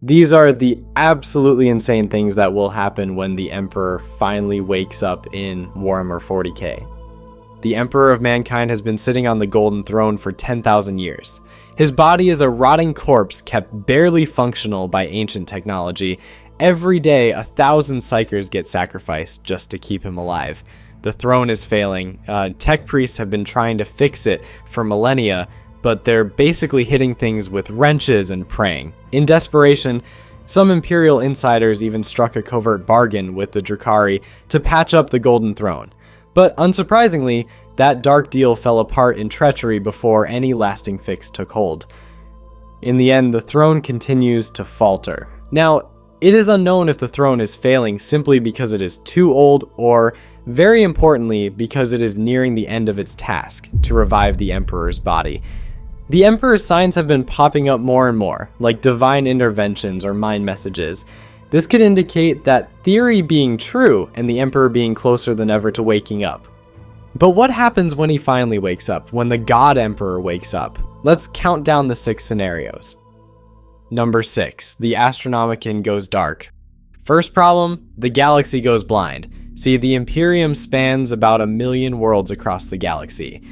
These are the absolutely insane things that will happen when the Emperor finally wakes up in Warhammer 40K. The Emperor of Mankind has been sitting on the Golden Throne for 10,000 years. His body is a rotting corpse kept barely functional by ancient technology. Every day, 1,000 psychers get sacrificed just to keep him alive. The throne is failing. Tech priests have been trying to fix it for millennia, but they're basically hitting things with wrenches and praying. In desperation, some Imperial insiders even struck a covert bargain with the Drukhari to patch up the Golden Throne. But unsurprisingly, that dark deal fell apart in treachery before any lasting fix took hold. In the end, the throne continues to falter. Now, it is unknown if the throne is failing simply because it is too old or, very importantly, because it is nearing the end of its task to revive the Emperor's body. The Emperor's signs have been popping up more and more, like divine interventions or mind messages. This could indicate that theory being true and the Emperor being closer than ever to waking up. But what happens when he finally wakes up, when the God Emperor wakes up? Let's count down the 6 scenarios. Number 6, the Astronomican goes dark. First problem, the galaxy goes blind. See, the Imperium spans about 1 million worlds across the galaxy.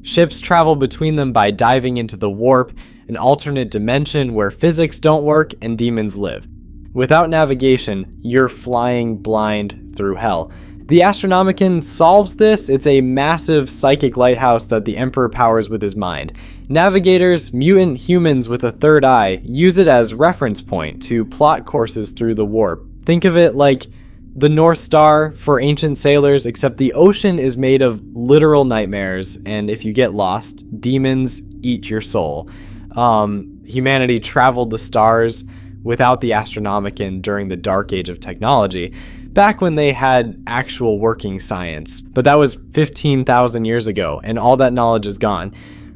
Ships travel between them by diving into the warp, an alternate dimension where physics don't work and demons live. Without navigation, you're flying blind through hell. The Astronomican solves this. It's a massive psychic lighthouse that the Emperor powers with his mind. Navigators, mutant humans with a third eye, use it as reference point to plot courses through the warp. Think of it like the North Star for ancient sailors, except the ocean is made of literal nightmares, and if you get lost, demons eat your soul. Humanity traveled the stars without the Astronomican during the dark age of technology, back when they had actual working science. But that was 15,000 years ago, and all that knowledge is gone.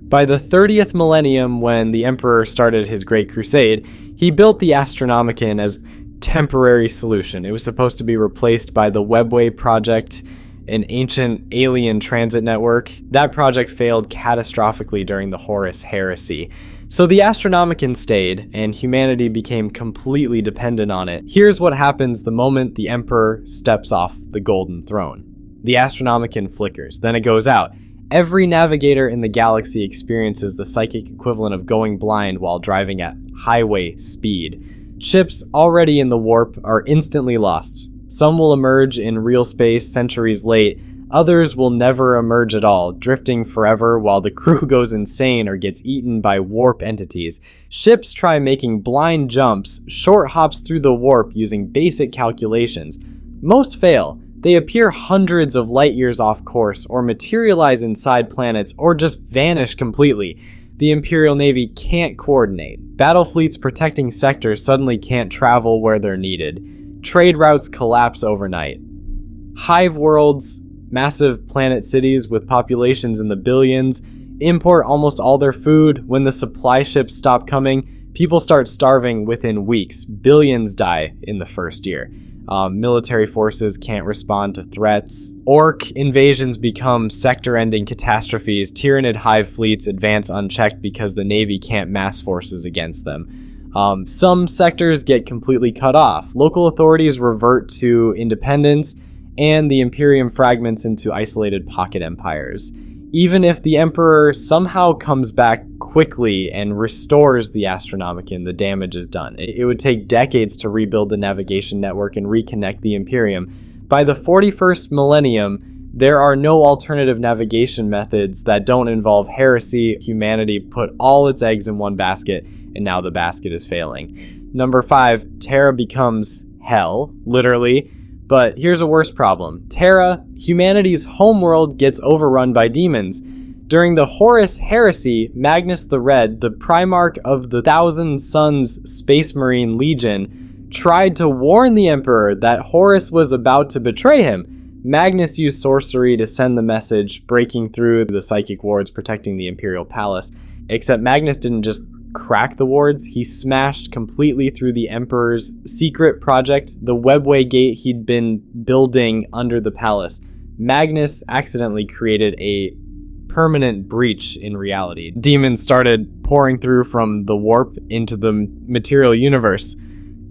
By the 30th millennium, when the Emperor started his Great Crusade, he built the Astronomican as temporary solution. It was supposed to be replaced by the Webway project, an ancient alien transit network. That project failed catastrophically during the Horus Heresy. So the Astronomican stayed, and humanity became completely dependent on it. Here's what happens the moment the Emperor steps off the Golden Throne. The Astronomican flickers, then it goes out. Every navigator in the galaxy experiences the psychic equivalent of going blind while driving at highway speed. Ships already in the warp are instantly lost. Some will emerge in real space centuries late, others will never emerge at all, drifting forever while the crew goes insane or gets eaten by warp entities. Ships try making blind jumps, short hops through the warp using basic calculations. Most fail. They appear hundreds of light years off course, or materialize inside planets, or just vanish completely. The Imperial Navy can't coordinate. Battle fleets protecting sectors suddenly can't travel where they're needed. Trade routes collapse overnight. Hive worlds, massive planet cities with populations in the billions, import almost all their food. When the supply ships stop coming, people start starving within weeks. Billions die in the first year. Military forces can't respond to threats. Orc invasions become sector-ending catastrophes. Tyranid hive fleets advance unchecked because the Navy can't mass forces against them. Some sectors get completely cut off. Local authorities revert to independence, and the Imperium fragments into isolated pocket empires. Even if the Emperor somehow comes back quickly and restores the Astronomican, the damage is done. It would take decades to rebuild the navigation network and reconnect the Imperium. By the 41st millennium, there are no alternative navigation methods that don't involve heresy. Humanity put all its eggs in one basket, and now the basket is failing. Number 5, Terra becomes hell, literally. But here's a worse problem. Terra, humanity's homeworld, gets overrun by demons. During the Horus Heresy, Magnus the Red, the Primarch of the Thousand Suns Space Marine Legion, tried to warn the Emperor that Horus was about to betray him. Magnus used sorcery to send the message, breaking through the psychic wards protecting the Imperial Palace. Except Magnus didn't just crack the wards, he smashed completely through the Emperor's secret project, the Webway Gate he'd been building under the palace. Magnus accidentally created a permanent breach in reality. Demons started pouring through from the warp into the material universe.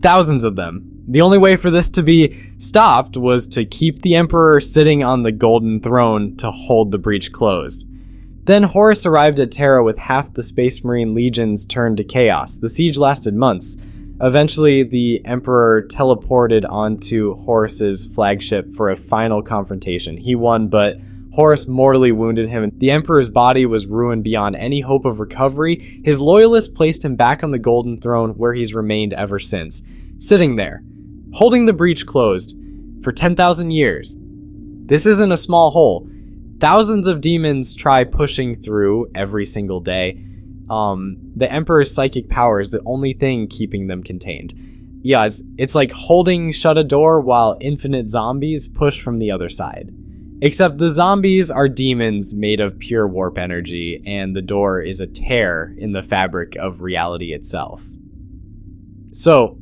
thousands of them. The only way for this to be stopped was to keep the Emperor sitting on the golden throne to hold the breach closed. Then Horus arrived at Terra with half the Space Marine legions turned to chaos. The siege lasted months. Eventually, the Emperor teleported onto Horus's flagship for a final confrontation. He won, but Horus mortally wounded him. The Emperor's body was ruined beyond any hope of recovery. His loyalists placed him back on the Golden Throne, where he's remained ever since, sitting there, holding the breach closed for 10,000 years. This isn't a small hole. Thousands of demons try pushing through every single day. The Emperor's psychic power is the only thing keeping them contained. Yeah, it's like holding shut a door while infinite zombies push from the other side. Except the zombies are demons made of pure warp energy, and the door is a tear in the fabric of reality itself. So,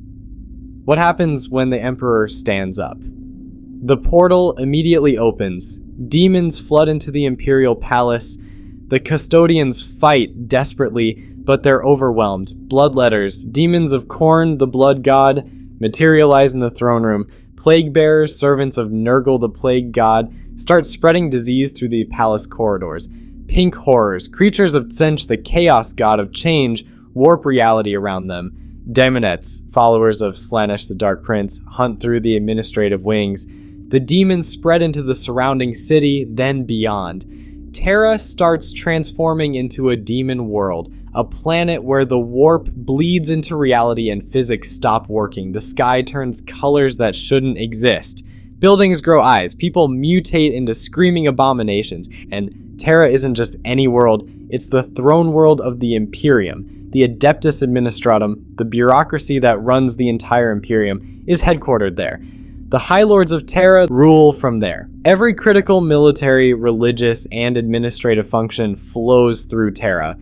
what happens when the Emperor stands up? The portal immediately opens. Demons flood into the Imperial Palace. The custodians fight desperately, but they're overwhelmed. Bloodletters, demons of Khorne, the blood god, materialize in the throne room. Plague bearers, servants of Nurgle, the plague god, start spreading disease through the palace corridors. Pink horrors, creatures of Tsench, the chaos god of change, warp reality around them. Daemonettes, followers of Slaanesh the Dark Prince, hunt through the administrative wings. The demons spread into the surrounding city, then beyond. Terra starts transforming into a demon world, a planet where the warp bleeds into reality and physics stop working. The sky turns colors that shouldn't exist. Buildings grow eyes, people mutate into screaming abominations, and Terra isn't just any world, it's the throne world of the Imperium. The Adeptus Administratum, the bureaucracy that runs the entire Imperium, is headquartered there. The High Lords of Terra rule from there. Every critical military, religious, and administrative function flows through Terra.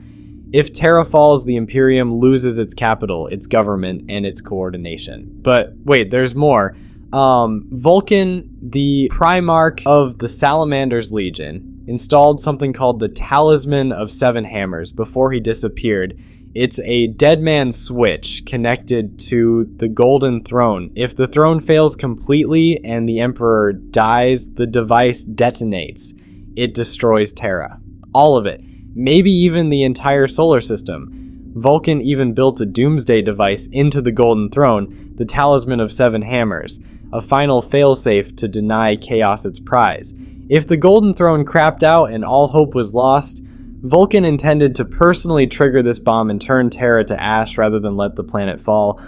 If Terra falls, the Imperium loses its capital, its government, and its coordination. But wait, there's more. Vulcan, the Primarch of the Salamander's Legion, installed something called the Talisman of Seven Hammers before he disappeared. It's a dead man's switch connected to the Golden Throne. If the throne fails completely and the Emperor dies, the device detonates. It destroys Terra. All of it. Maybe even the entire solar system. Vulcan even built a doomsday device into the Golden Throne, the Talisman of Seven Hammers, a final failsafe to deny chaos its prize. If the Golden Throne crapped out and all hope was lost, Vulcan intended to personally trigger this bomb and turn Terra to ash rather than let the planet fall.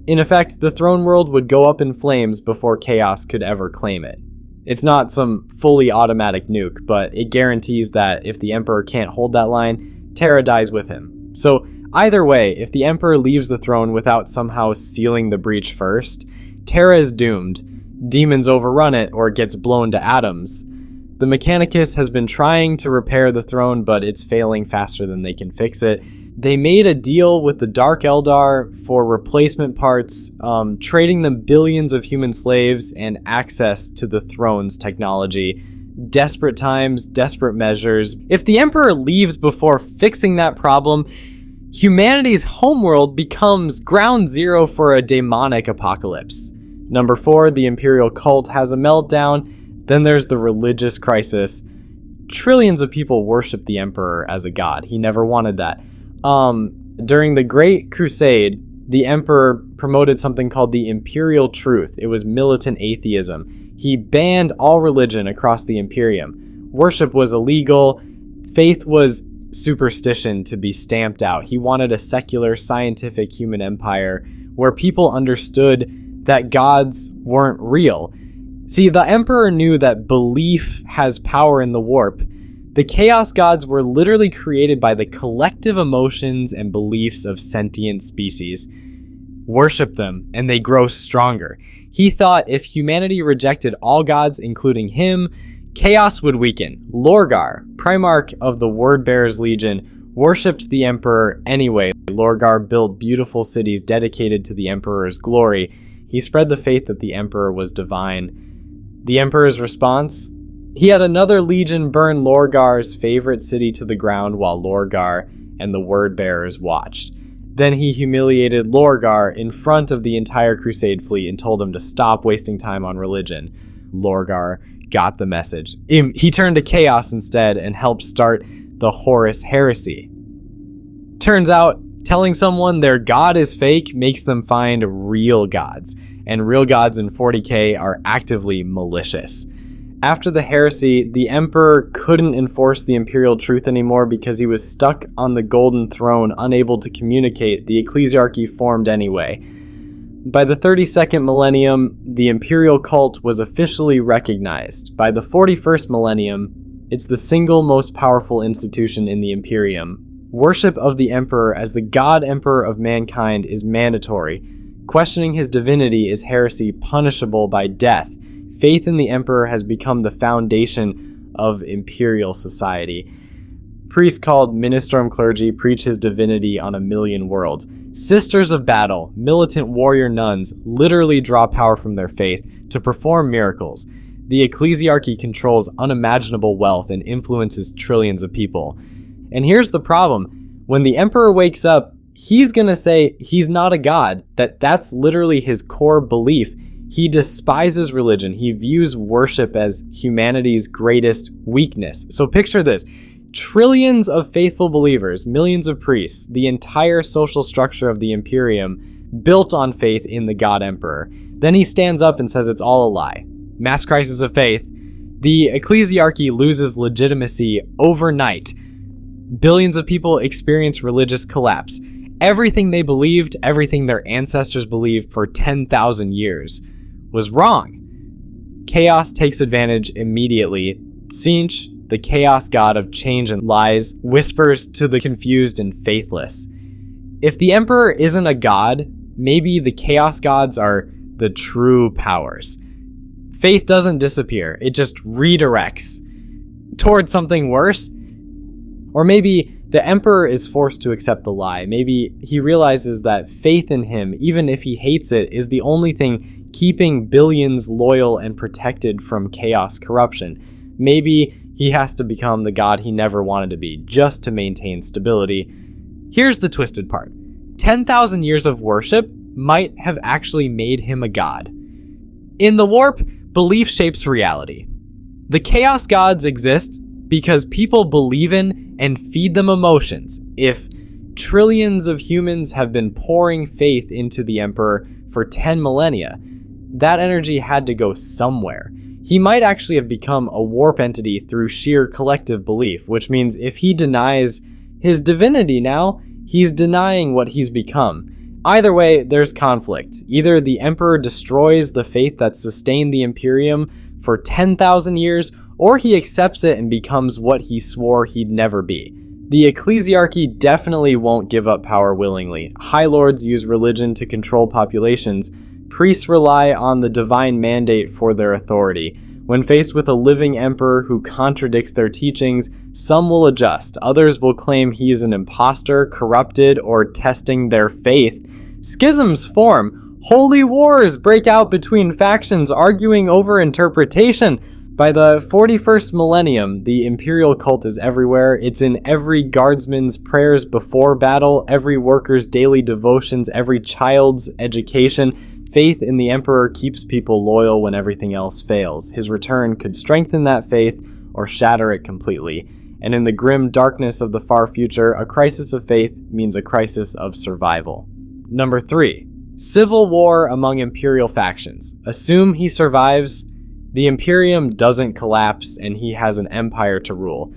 In effect, the throne world would go up in flames before chaos could ever claim it. It's not some fully automatic nuke, but it guarantees that if the Emperor can't hold that line, Terra dies with him. So either way, if the Emperor leaves the throne without somehow sealing the breach first, Terra is doomed. Demons overrun it or it gets blown to atoms. The Mechanicus has been trying to repair the throne, but it's failing faster than they can fix it. They made a deal with the Dark Eldar for replacement parts, trading them billions of human slaves and access to the throne's technology. Desperate times, desperate measures. If the Emperor leaves before fixing that problem, humanity's homeworld becomes ground zero for a demonic apocalypse. Number 4, the Imperial cult has a meltdown. Then there's the religious crisis. Trillions of people worship the Emperor as a god. He never wanted that. During the Great Crusade, the Emperor promoted something called the Imperial Truth. It was militant atheism. He banned all religion across the Imperium. Worship was illegal. Faith was superstition to be stamped out. He wanted a secular, scientific human empire where people understood that gods weren't real. See, the Emperor knew that belief has power in the warp. The Chaos Gods were literally created by the collective emotions and beliefs of sentient species. Worship them, and they grow stronger. He thought if humanity rejected all gods, including him, chaos would weaken. Lorgar, Primarch of the Wordbearer's Legion, worshipped the Emperor anyway. Lorgar built beautiful cities dedicated to the Emperor's glory. He spread the faith that the Emperor was divine. The Emperor's response? He had another legion burn Lorgar's favorite city to the ground while Lorgar and the Wordbearers watched. Then he humiliated Lorgar in front of the entire Crusade fleet and told him to stop wasting time on religion. Lorgar got the message. He turned to chaos instead and helped start the Horus heresy. Turns out, telling someone their god is fake makes them find real gods, and real gods in 40K are actively malicious. After the heresy, the Emperor couldn't enforce the Imperial truth anymore because he was stuck on the Golden Throne, unable to communicate. The ecclesiarchy formed anyway. By the 32nd millennium, the Imperial cult was officially recognized. By the 41st millennium, it's the single most powerful institution in the Imperium. Worship of the Emperor as the God Emperor of mankind is mandatory. Questioning his divinity is heresy punishable by death. Faith in the Emperor has become the foundation of Imperial society. Priests called Ministorum Clergy preach his divinity on a million worlds. Sisters of Battle, militant warrior nuns, literally draw power from their faith to perform miracles. The ecclesiarchy controls unimaginable wealth and influences trillions of people. And here's the problem. When the Emperor wakes up, he's gonna say he's not a god, that's literally his core belief. He despises religion. He views worship as humanity's greatest weakness. So picture this. Trillions of faithful believers, millions of priests, the entire social structure of the Imperium built on faith in the God Emperor. Then he stands up and says it's all a lie. Mass crisis of faith. The ecclesiarchy loses legitimacy overnight. Billions of people experience religious collapse. Everything they believed, everything their ancestors believed for 10,000 years was wrong. Chaos takes advantage immediately. Tzeentch, the chaos god of change and lies, whispers to the confused and faithless. If the Emperor isn't a god, maybe the chaos gods are the true powers. Faith doesn't disappear, it just redirects towards something worse. Or maybe the Emperor is forced to accept the lie. Maybe he realizes that faith in him, even if he hates it, is the only thing keeping billions loyal and protected from chaos corruption. Maybe he has to become the god he never wanted to be, just to maintain stability. Here's the twisted part. 10,000 years of worship might have actually made him a god. In the warp, belief shapes reality. The chaos gods exist because people believe in and feed them emotions. If trillions of humans have been pouring faith into the Emperor for 10 millennia, that energy had to go somewhere. He might actually have become a warp entity through sheer collective belief, which means if he denies his divinity now, he's denying what he's become. Either way, there's conflict. Either the Emperor destroys the faith that sustained the Imperium for 10,000 years, or he accepts it and becomes what he swore he'd never be. The ecclesiarchy definitely won't give up power willingly. High Lords use religion to control populations. Priests rely on the divine mandate for their authority. When faced with a living emperor who contradicts their teachings, some will adjust. Others will claim he is an imposter, corrupted, or testing their faith. Schisms form. Holy wars break out between factions arguing over interpretation. By the 41st millennium, the Imperial cult is everywhere. It's in every guardsman's prayers before battle, every worker's daily devotions, every child's education. Faith in the Emperor keeps people loyal when everything else fails. His return could strengthen that faith or shatter it completely. And in the grim darkness of the far future, a crisis of faith means a crisis of survival. Number 3. Civil war among Imperial factions. Assume he survives. The Imperium doesn't collapse and he has an empire to rule.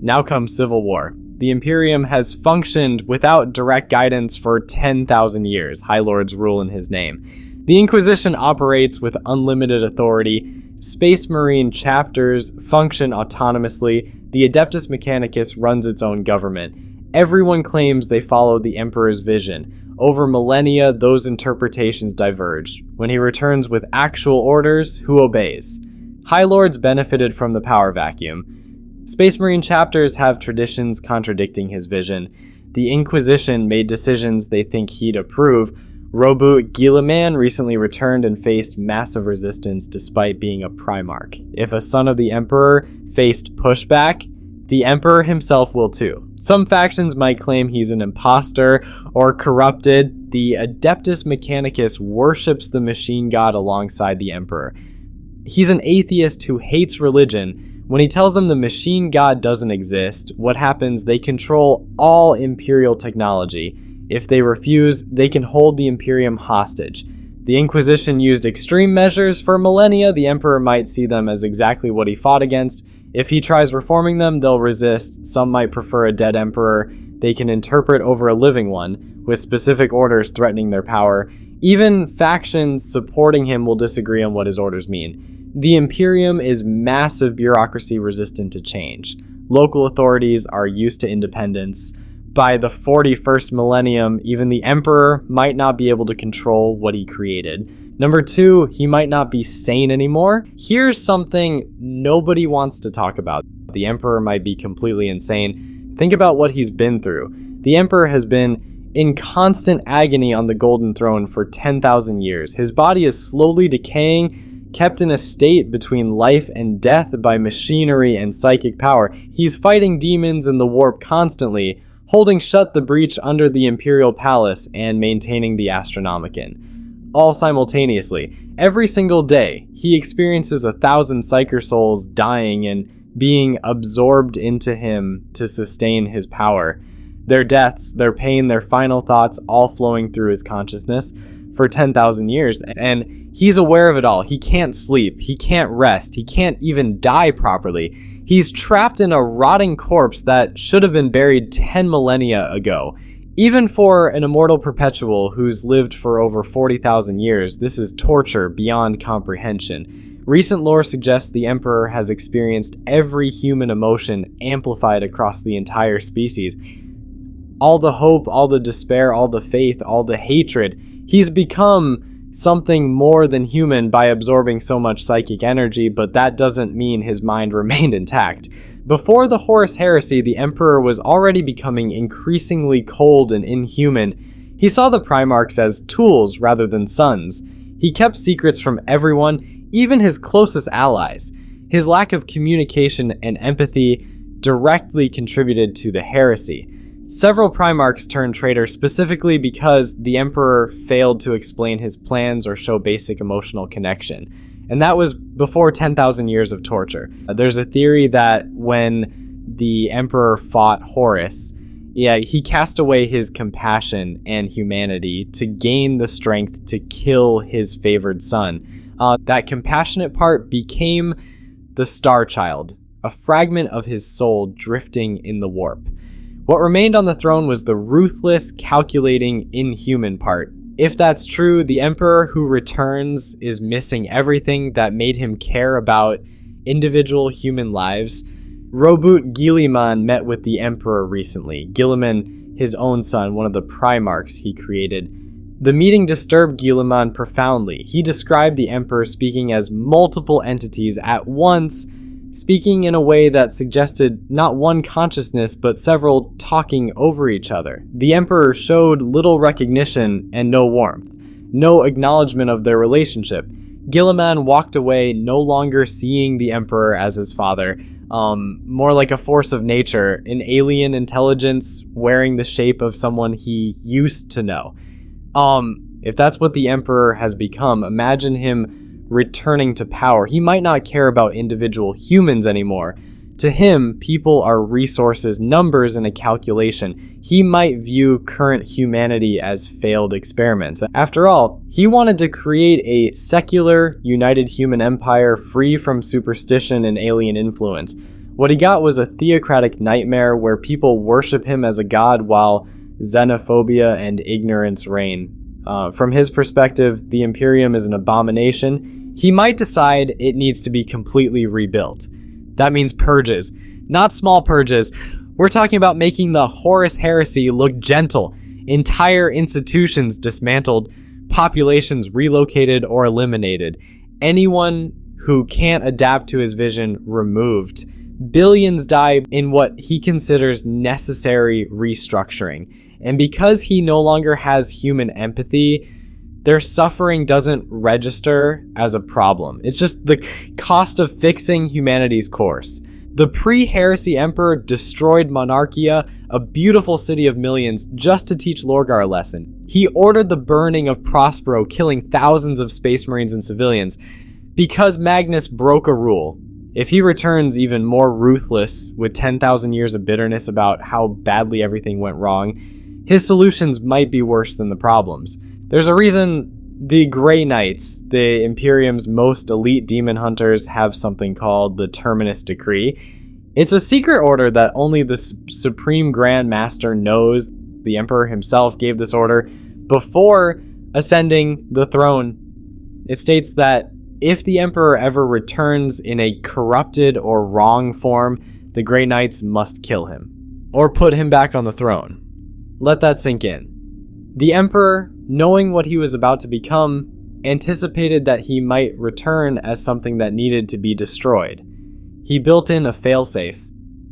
Now comes civil war. The Imperium has functioned without direct guidance for 10,000 years. High Lords rule in his name. The Inquisition operates with unlimited authority. Space Marine chapters function autonomously. The Adeptus Mechanicus runs its own government. Everyone claims they follow the Emperor's vision. Over millennia, those interpretations diverge. When he returns with actual orders, who obeys? High Lords benefited from the power vacuum. Space Marine chapters have traditions contradicting his vision. The Inquisition made decisions they think he'd approve. Roboute Guilliman recently returned and faced massive resistance despite being a Primarch. If a son of the Emperor faced pushback, The Emperor himself will too. Some factions might claim he's an imposter or corrupted. The Adeptus Mechanicus worships the machine god alongside the Emperor. He's an atheist who hates religion. When he tells them the machine god doesn't exist, what happens? They control all Imperial technology. If they refuse, they can hold the Imperium hostage. The Inquisition used extreme measures for millennia. The Emperor might see them as exactly what he fought against. If he tries reforming them, they'll resist. Some might prefer a dead emperor they can interpret over a living one, with specific orders threatening their power. Even factions supporting him will disagree on what his orders mean. The Imperium is massive bureaucracy resistant to change. Local authorities are used to independence. By the 41st millennium, even the Emperor might not be able to control what he created. Number 2, he might not be sane anymore. Here's something nobody wants to talk about. The Emperor might be completely insane. Think about what he's been through. The Emperor has been in constant agony on the Golden Throne for 10,000 years. His body is slowly decaying, kept in a state between life and death by machinery and psychic power. He's fighting demons in the warp constantly, holding shut the breach under the Imperial Palace and maintaining the Astronomican. All simultaneously. Every single day, he experiences 1,000 Psyker souls dying and being absorbed into him to sustain his power. Their deaths, their pain, their final thoughts, all flowing through his consciousness for 10,000 years. And he's aware of it all. He can't sleep. He can't rest. He can't even die properly. He's trapped in a rotting corpse that should have been buried 10 millennia ago. Even for an immortal perpetual who's lived for over 40,000 years, this is torture beyond comprehension. Recent lore suggests the Emperor has experienced every human emotion amplified across the entire species. All the hope, all the despair, all the faith, all the hatred. He's become something more than human by absorbing so much psychic energy, but that doesn't mean his mind remained intact. Before the Horus Heresy, the Emperor was already becoming increasingly cold and inhuman. He saw the Primarchs as tools rather than sons. He kept secrets from everyone, even his closest allies. His lack of communication and empathy directly contributed to the heresy. Several Primarchs turned traitor specifically because the Emperor failed to explain his plans or show basic emotional connection. And that was before 10,000 years of torture. There's a theory that when the Emperor fought Horus, he cast away his compassion and humanity to gain the strength to kill his favored son. That compassionate part became the Star Child, a fragment of his soul drifting in the warp. What remained on the throne was the ruthless, calculating, inhuman part. If that's true, the Emperor who returns is missing everything that made him care about individual human lives. Robert Guilliman met with the Emperor recently. Guilliman, his own son, one of the Primarchs he created. The meeting disturbed Guilliman profoundly. He described the Emperor speaking as multiple entities at once, speaking in a way that suggested not one consciousness but several talking over each other. The Emperor showed little recognition and no warmth, no acknowledgement of their relationship. Guilliman walked away, no longer seeing the Emperor as his father, more like a force of nature, an alien intelligence wearing the shape of someone he used to know. If that's what the Emperor has become, imagine him returning to power. He might not care about individual humans anymore. To him, people are resources, numbers in a calculation. He might view current humanity as failed experiments. After all, he wanted to create a secular, united human empire free from superstition and alien influence. What he got was a theocratic nightmare where people worship him as a god while xenophobia and ignorance reign. From his perspective, the Imperium is an abomination. He might decide it needs to be completely rebuilt. That means purges. Not small purges. We're talking about making the Horus Heresy look gentle. Entire institutions dismantled, populations relocated or eliminated. Anyone who can't adapt to his vision removed. Billions die in what he considers necessary restructuring. And because he no longer has human empathy, their suffering doesn't register as a problem. It's just the cost of fixing humanity's course. The pre-heresy emperor destroyed Monarchia, a beautiful city of millions, just to teach Lorgar a lesson. He ordered the burning of Prospero, killing thousands of space marines and civilians, because Magnus broke a rule. If he returns even more ruthless, with 10,000 years of bitterness about how badly everything went wrong, his solutions might be worse than the problems. There's a reason the Grey Knights, the Imperium's most elite demon hunters, have something called the Terminus Decree. It's a secret order that only the Supreme Grand Master knows. The Emperor himself gave this order before ascending the throne. It states that if the Emperor ever returns in a corrupted or wrong form, the Grey Knights must kill him, or put him back on the throne. Let that sink in. The Emperor, knowing what he was about to become, anticipated that he might return as something that needed to be destroyed. He built in a failsafe.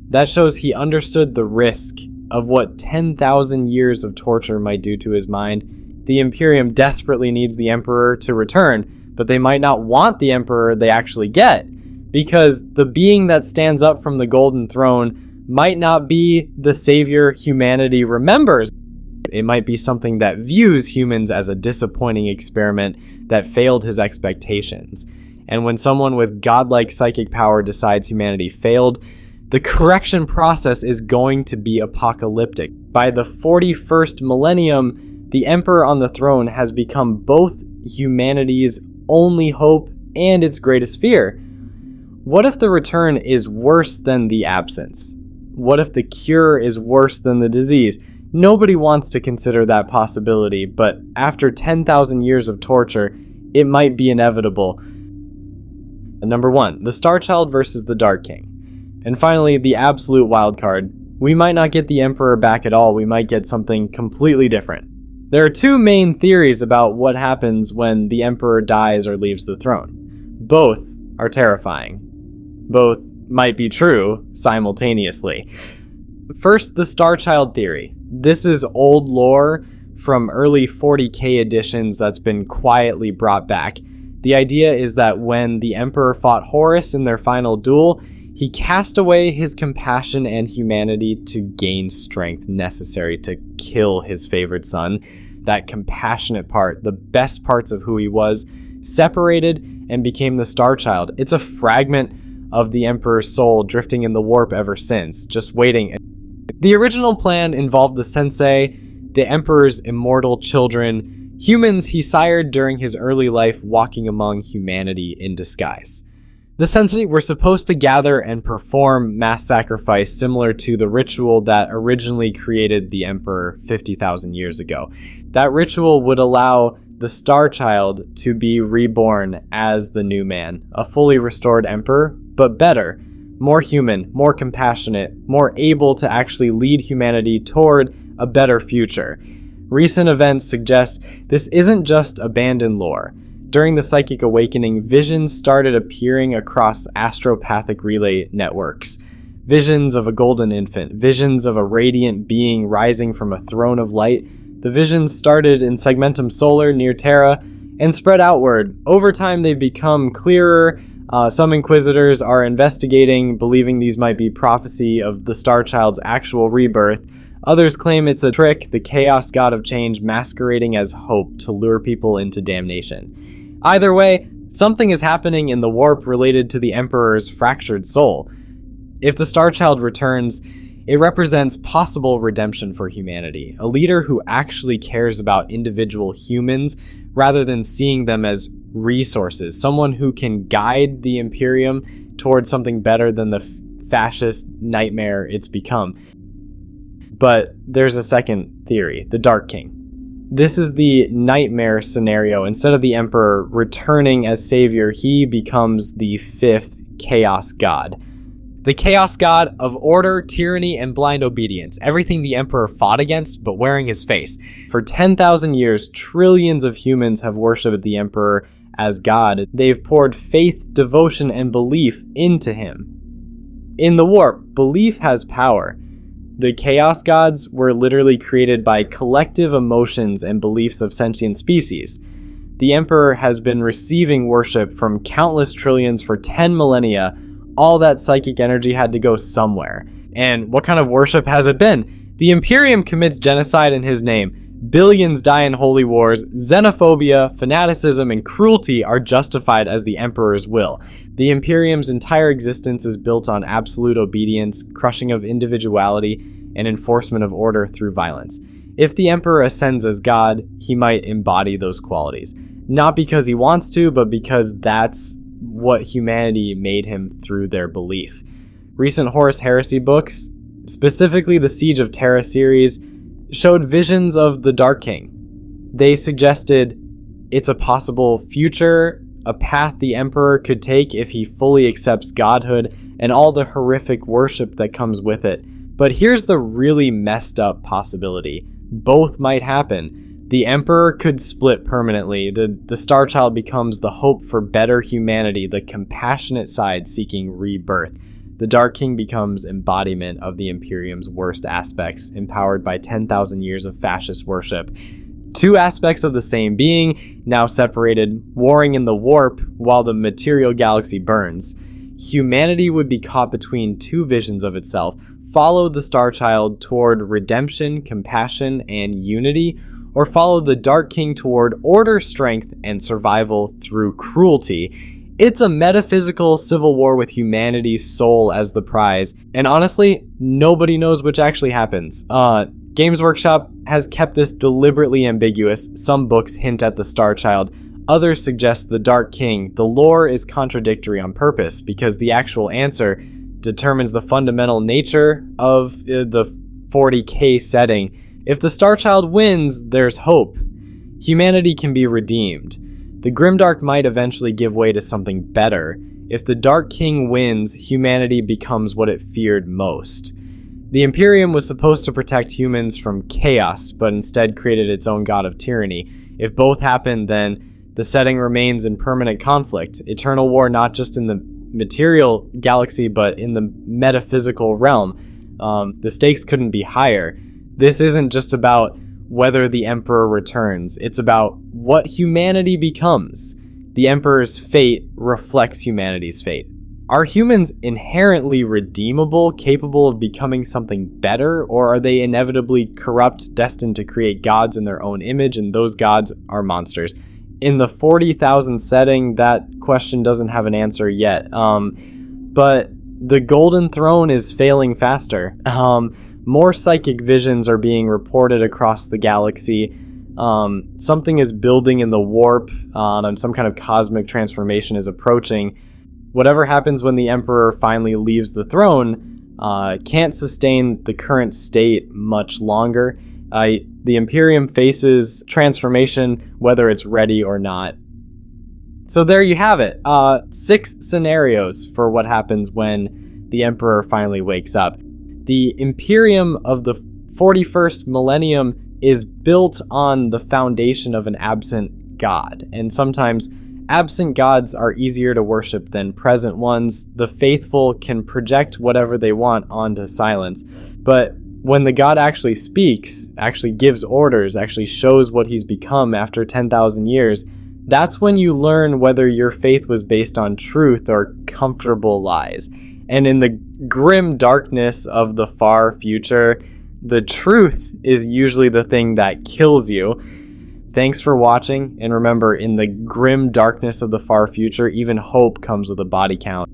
That shows he understood the risk of what 10,000 years of torture might do to his mind. The Imperium desperately needs the Emperor to return, but they might not want the Emperor they actually get, because the being that stands up from the Golden Throne might not be the savior humanity remembers. It might be something that views humans as a disappointing experiment that failed his expectations. And when someone with godlike psychic power decides humanity failed, the correction process is going to be apocalyptic. By the 41st millennium, the Emperor on the throne has become both humanity's only hope and its greatest fear. What if the return is worse than the absence? What if the cure is worse than the disease? Nobody wants to consider that possibility, but after 10,000 years of torture, it might be inevitable. Number 1, the Starchild versus the Dark King. And finally, the absolute wildcard. We might not get the Emperor back at all, we might get something completely different. There are two main theories about what happens when the Emperor dies or leaves the throne. Both are terrifying. Both might be true simultaneously. First, the Starchild theory. This is old lore from early 40K editions that's been quietly brought back. The idea is that when the Emperor fought Horus in their final duel, he cast away his compassion and humanity to gain strength necessary to kill his favored son. That compassionate part, the best parts of who he was, separated and became the Starchild. It's a fragment of the Emperor's soul drifting in the warp ever since, just waiting. The original plan involved the Sensei, the Emperor's immortal children, humans he sired during his early life walking among humanity in disguise. The Sensei were supposed to gather and perform mass sacrifice similar to the ritual that originally created the Emperor 50,000 years ago. That ritual would allow the Starchild to be reborn as the new man, a fully restored Emperor, but better, more human, more compassionate, more able to actually lead humanity toward a better future. Recent events suggest this isn't just abandoned lore. During the Psychic Awakening, visions started appearing across astropathic relay networks. Visions of a golden infant, visions of a radiant being rising from a throne of light. The visions started in Segmentum Solar near Terra and spread outward. Over time, they've become clearer. Some Inquisitors are investigating, believing these might be prophecy of the Starchild's actual rebirth. Others claim it's a trick, the chaos god of change masquerading as hope to lure people into damnation. Either way, something is happening in the warp related to the Emperor's fractured soul. If the Starchild returns, it represents possible redemption for humanity, a leader who actually cares about individual humans rather than seeing them as resources, someone who can guide the Imperium towards something better than the fascist nightmare it's become. But there's a second theory, the Dark King. This is the nightmare scenario. Instead of the Emperor returning as savior, he becomes the fifth Chaos God. The Chaos God of order, tyranny, and blind obedience. Everything the Emperor fought against, but wearing his face. For 10,000 years, trillions of humans have worshipped the Emperor as God. They've poured faith, devotion, and belief into him. In the warp, belief has power. The Chaos Gods were literally created by collective emotions and beliefs of sentient species. The Emperor has been receiving worship from countless trillions for 10 millennia, All that psychic energy had to go somewhere. And what kind of worship has it been? The Imperium commits genocide in his name. Billions die in holy wars. Xenophobia, fanaticism, and cruelty are justified as the Emperor's will. The Imperium's entire existence is built on absolute obedience, crushing of individuality, and enforcement of order through violence. If the Emperor ascends as God, he might embody those qualities. Not because he wants to, but because that's what humanity made him through their belief. Recent Horus Heresy books, specifically the Siege of Terra series, showed visions of the Dark King. They suggested it's a possible future, a path the Emperor could take if he fully accepts godhood and all the horrific worship that comes with it. But here's the really messed up possibility. Both might happen. The Emperor could split permanently. The Star Child becomes the hope for better humanity, the compassionate side seeking rebirth. The Dark King becomes embodiment of the Imperium's worst aspects, empowered by 10,000 years of fascist worship. Two aspects of the same being, now separated, warring in the warp while the material galaxy burns. Humanity would be caught between two visions of itself, follow the Star Child toward redemption, compassion, and unity, or follow the Dark King toward order, strength, and survival through cruelty. It's a metaphysical civil war with humanity's soul as the prize, and honestly, nobody knows which actually happens. Games Workshop has kept this deliberately ambiguous. Some books hint at the Star Child, others suggest the Dark King. The lore is contradictory on purpose, because the actual answer determines the fundamental nature of the 40K setting. If the Star Child wins, there's hope. Humanity can be redeemed. The Grimdark might eventually give way to something better. If the Dark King wins, humanity becomes what it feared most. The Imperium was supposed to protect humans from chaos, but instead created its own god of tyranny. If both happen, then the setting remains in permanent conflict. Eternal war not just in the material galaxy, but in the metaphysical realm. The stakes couldn't be higher. This isn't just about whether the Emperor returns. It's about what humanity becomes. The Emperor's fate reflects humanity's fate. Are humans inherently redeemable, capable of becoming something better, or are they inevitably corrupt, destined to create gods in their own image, and those gods are monsters? In the 40,000 setting, that question doesn't have an answer yet. But the Golden Throne is failing faster. More psychic visions are being reported across the galaxy. Something is building in the warp, and some kind of cosmic transformation is approaching. Whatever happens when the Emperor finally leaves the throne can't sustain the current state much longer. The Imperium faces transformation whether it's ready or not. So there you have it. 6 scenarios for what happens when the Emperor finally wakes up. The Imperium of the 41st millennium is built on the foundation of an absent god, and sometimes absent gods are easier to worship than present ones. The faithful can project whatever they want onto silence, but when the god actually speaks, actually gives orders, actually shows what he's become after 10,000 years, that's when you learn whether your faith was based on truth or comfortable lies. And in the grim darkness of the far future, the truth is usually the thing that kills you. Thanks for watching, and remember, in the grim darkness of the far future, even hope comes with a body count.